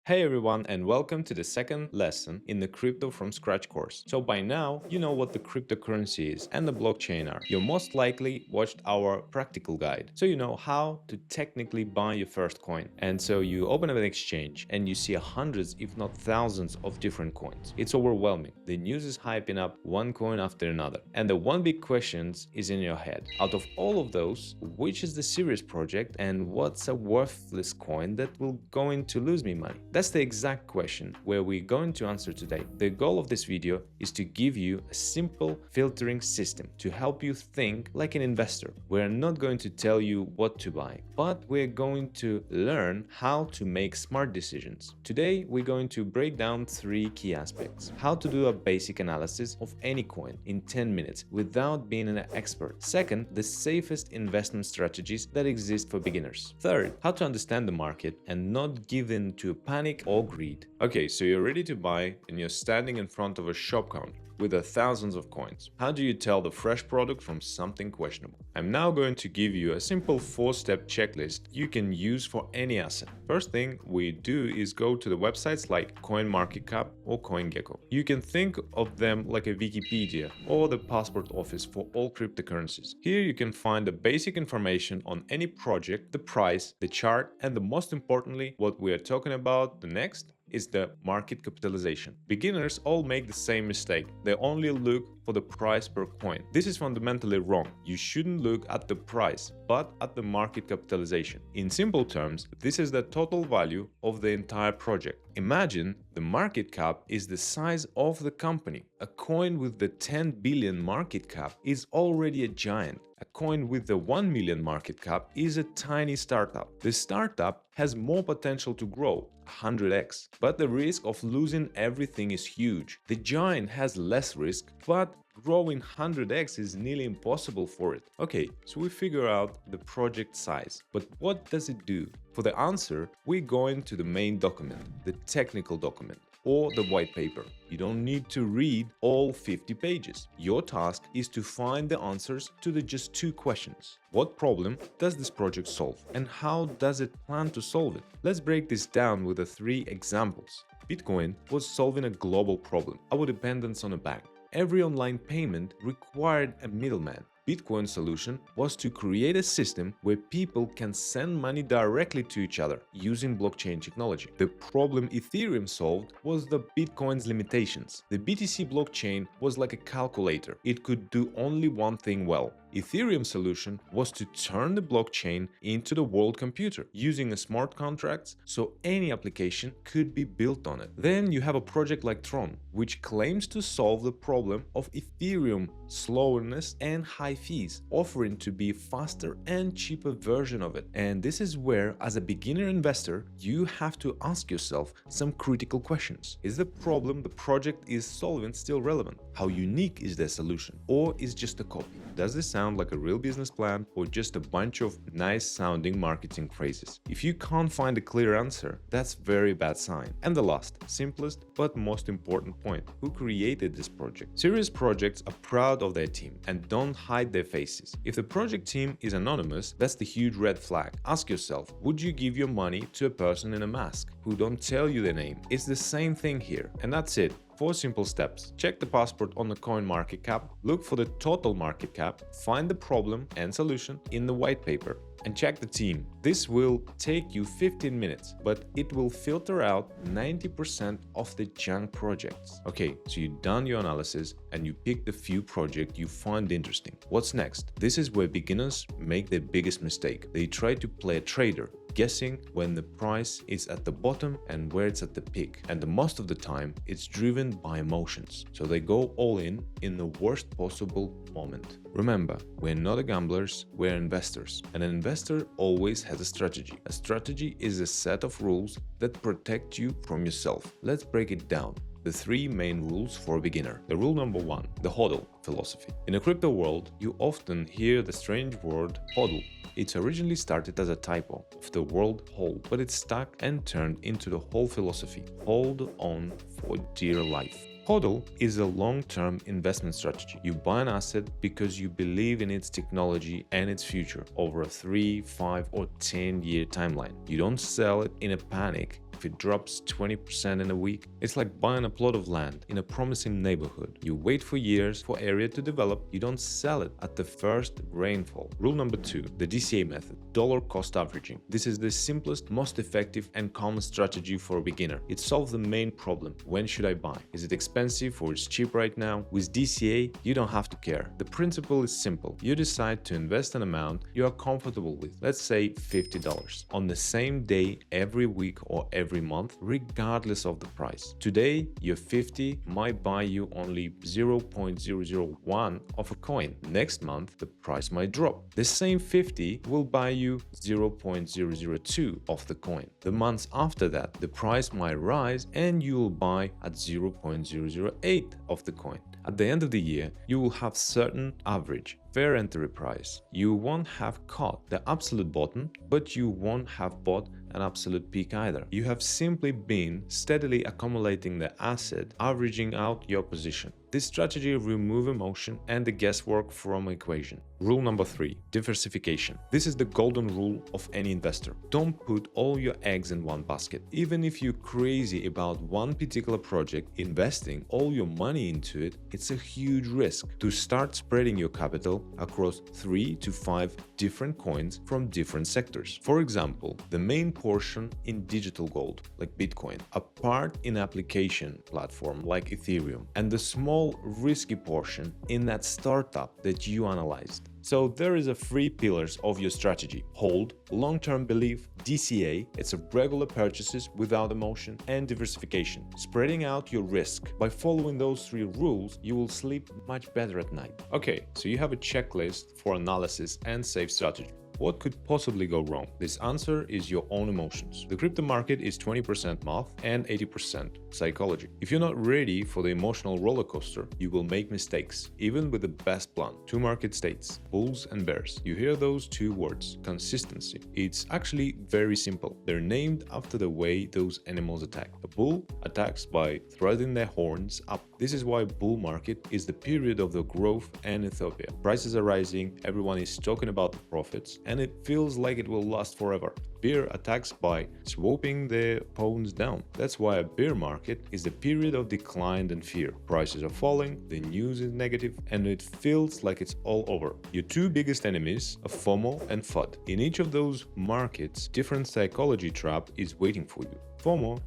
Hey everyone, and welcome to the second lesson in the Crypto from Scratch course. So by now, you know what the cryptocurrency is and the blockchain are. You most likely watched our practical guide, so you know how to technically buy your first coin. And so you open up an exchange and you see hundreds, if not thousands, of different coins. It's overwhelming. The news is hyping up one coin after another. And the one big question is in your head. Out of all of those, which is the serious project and what's a worthless coin that will going to lose me money? That's the exact question where we're going to answer today. The goal of this video is to give you a simple filtering system to help you think like an investor. We're not going to tell you what to buy, but we're going to learn how to make smart decisions. Today, we're going to break down three key aspects. How to do a basic analysis of any coin in 10 minutes without being an expert. Second, the safest investment strategies that exist for beginners. Third, how to understand the market and not give in to panic or greed. Okay, so you're ready to buy and you're standing in front of a shop counter with thousands of coins. How do you tell the fresh product from something questionable? I'm now going to give you a simple 4-step checklist you can use for any asset. First thing we do is go to the websites like CoinMarketCap or CoinGecko. You can think of them like a Wikipedia or the passport office for all cryptocurrencies. Here you can find the basic information on any project, the price, the chart, and the most importantly, what we are talking about the next is the market capitalization. Beginners all make the same mistake. They only look for the price per coin. This is fundamentally wrong. You shouldn't look at the price, but at the market capitalization. In simple terms, this is the total value of the entire project. Imagine the market cap is the size of the company. A coin with the 10 billion market cap is already a giant. A coin with the 1 million market cap is a tiny startup. The startup has more potential to grow, 100x, but the risk of losing everything is huge. The giant has less risk, but growing 100x is nearly impossible for it. Okay, so we figure out the project size, but what does it do? For the answer, we're going to the main document, the technical document, or the white paper. You don't need to read all 50 pages. Your task is to find the answers to the just two questions. What problem does this project solve? And how does it plan to solve it? Let's break this down with the three examples. Bitcoin was solving a global problem, our dependence on a bank. Every online payment required a middleman. Bitcoin's solution was to create a system where people can send money directly to each other using blockchain technology. The problem Ethereum solved was the Bitcoin's limitations. The BTC blockchain was like a calculator. It could do only one thing well. Ethereum's solution was to turn the blockchain into the world computer using a smart contracts so any application could be built on it. Then you have a project like Tron, which claims to solve the problem of Ethereum slowness and high fees, offering to be a faster and cheaper version of it. And this is where, as a beginner investor, you have to ask yourself some critical questions. Is the problem the project is solving still relevant? How unique is their solution? Or is just a copy? Does this sound like a real business plan or just a bunch of nice sounding marketing phrases? If you can't find a clear answer, that's very bad sign. And the last, simplest but most important point, who created this project? Serious projects are proud of their team and don't hide their faces. If the project team is anonymous, that's the huge red flag. Ask yourself, would you give your money to a person in a mask who don't tell you their name? It's the same thing here, and that's it. 4 simple steps. Check the passport on the coin market cap, look for the total market cap, find the problem and solution in the white paper, and check the team. This will take you 15 minutes, but it will filter out 90% of the junk projects. Okay, so you've done your analysis and you pick the few projects you find interesting. What's next? This is where beginners make their biggest mistake. They try to play a trader, guessing when the price is at the bottom and where it's at the peak. And the most of the time, it's driven by emotions. So they go all in the worst possible moment. Remember, we're not gamblers, we're investors. And an investor always has a strategy. A strategy is a set of rules that protect you from yourself. Let's break it down. The 3 main rules for a beginner. The rule number 1, the HODL philosophy. In a crypto world, you often hear the strange word HODL. It originally started as a typo of the word hold, but it stuck and turned into the whole philosophy. Hold on for dear life. HODL is a long-term investment strategy. You buy an asset because you believe in its technology and its future over a 3, 5, or 10-year timeline. You don't sell it in a panic if it drops 20% in a week. It's like buying a plot of land in a promising neighborhood. You wait for years for area to develop, you don't sell it at the first rainfall. Rule number 2, the DCA method, dollar cost averaging. This is the simplest, most effective and common strategy for a beginner. It solves the main problem. When should I buy? Is it expensive or is cheap right now? With DCA, you don't have to care. The principle is simple. You decide to invest an amount you are comfortable with, let's say $50, on the same day every week or every month, regardless of the price. Today, your 50 might buy you only 0.001 of a coin. Next month, the price might drop. The same 50 will buy you 0.002 of the coin. The months after that, the price might rise and you will buy at 0.008 of the coin. At the end of the year, you will have certain average, fair entry price. You won't have caught the absolute bottom, but you won't have bought an absolute peak either. You have simply been steadily accumulating the asset, averaging out your position. This strategy removes emotion and the guesswork from equation. Rule number 3, diversification. This is the golden rule of any investor. Don't put all your eggs in one basket. Even if you're crazy about one particular project, investing all your money into it, it's a huge risk. To start spreading your capital across 3 to 5 different coins from different sectors. For example, the main portion in digital gold, like Bitcoin, a part in application platform like Ethereum, and the small risky portion in that startup that you analyzed. So there is a 3 pillars of your strategy: hold, long-term belief, DCA, it's a regular purchases without emotion, and diversification. Spreading out your risk. By following those 3 rules, you will sleep much better at night. Okay, so you have a checklist for analysis and safe strategy. What could possibly go wrong? This answer is your own emotions. The crypto market is 20% math and 80% psychology. If you're not ready for the emotional roller coaster, you will make mistakes, even with the best plan. 2 market states, bulls and bears. You hear those 2 words, consistency. It's actually very simple. They're named after the way those animals attack. A bull attacks by thrusting their horns up. This is why bull market is the period of the growth and utopia. Prices are rising, everyone is talking about the profits, and it feels like it will last forever. Bear attacks by swooping their pawns down. That's why a bear market is the period of decline and fear. Prices are falling, the news is negative, and it feels like it's all over. Your 2 biggest enemies are FOMO and FUD. In each of those markets, different psychology trap is waiting for you. FOMO,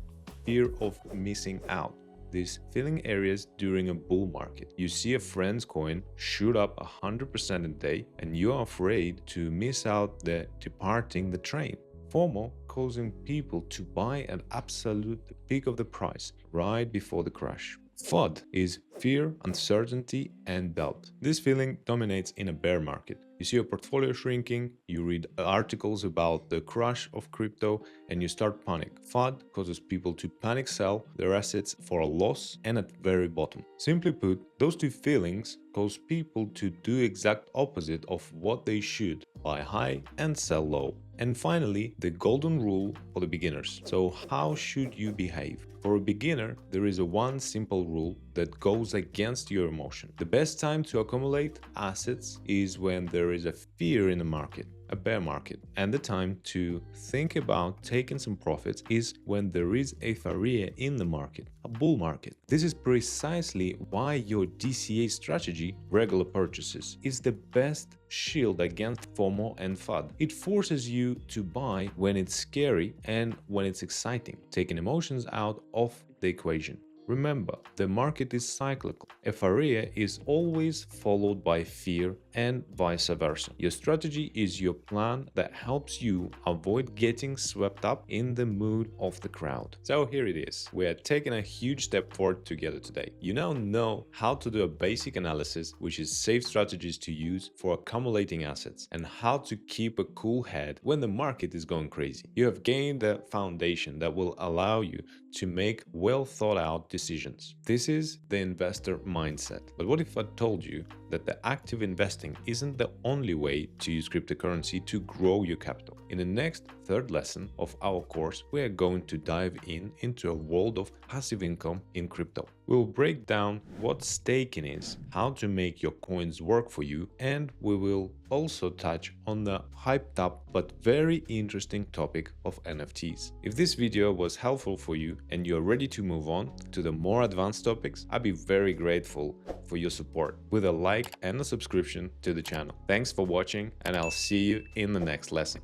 fear of missing out. These filling areas during a bull market. You see a friend's coin shoot up 100% a day and you are afraid to miss out the departing the train. FOMO causing people to buy at absolute peak of the price right before the crash. FUD is fear, uncertainty, and doubt. This feeling dominates in a bear market. You see your portfolio shrinking, you read articles about the crash of crypto, and you start panic. FUD causes people to panic sell their assets for a loss and at very bottom. Simply put, those 2 feelings cause people to do exact opposite of what they should: buy high and sell low. And finally, the golden rule for the beginners. So how should you behave? For a beginner, there is a one simple rule that goes against your emotion. The best time to accumulate assets is when there is a fear in the market, a bear market. And the time to think about taking some profits is when there is euphoria in the market, a bull market. This is precisely why your DCA strategy, regular purchases, is the best shield against FOMO and FUD. It forces you to buy when it's scary and when it's exciting, taking emotions out of the equation. Remember, the market is cyclical. Euphoria is always followed by fear and vice versa. Your strategy is your plan that helps you avoid getting swept up in the mood of the crowd. So here it is. We are taking a huge step forward together today. You now know how to do a basic analysis, which is safe strategies to use for accumulating assets, and how to keep a cool head when the market is going crazy. You have gained a foundation that will allow you to make well thought out decisions. This is the investor mindset. But what if I told you that the active investing isn't the only way to use cryptocurrency to grow your capital? In the next 3rd lesson of our course, we are going to dive into a world of passive income in crypto. We'll break down what staking is, how to make your coins work for you, and we will also touch on the hyped up but very interesting topic of NFTs. If this video was helpful for you and you're ready to move on to the more advanced topics, I'd be very grateful for your support with a like and a subscription to the channel. Thanks for watching, and I'll see you in the next lesson.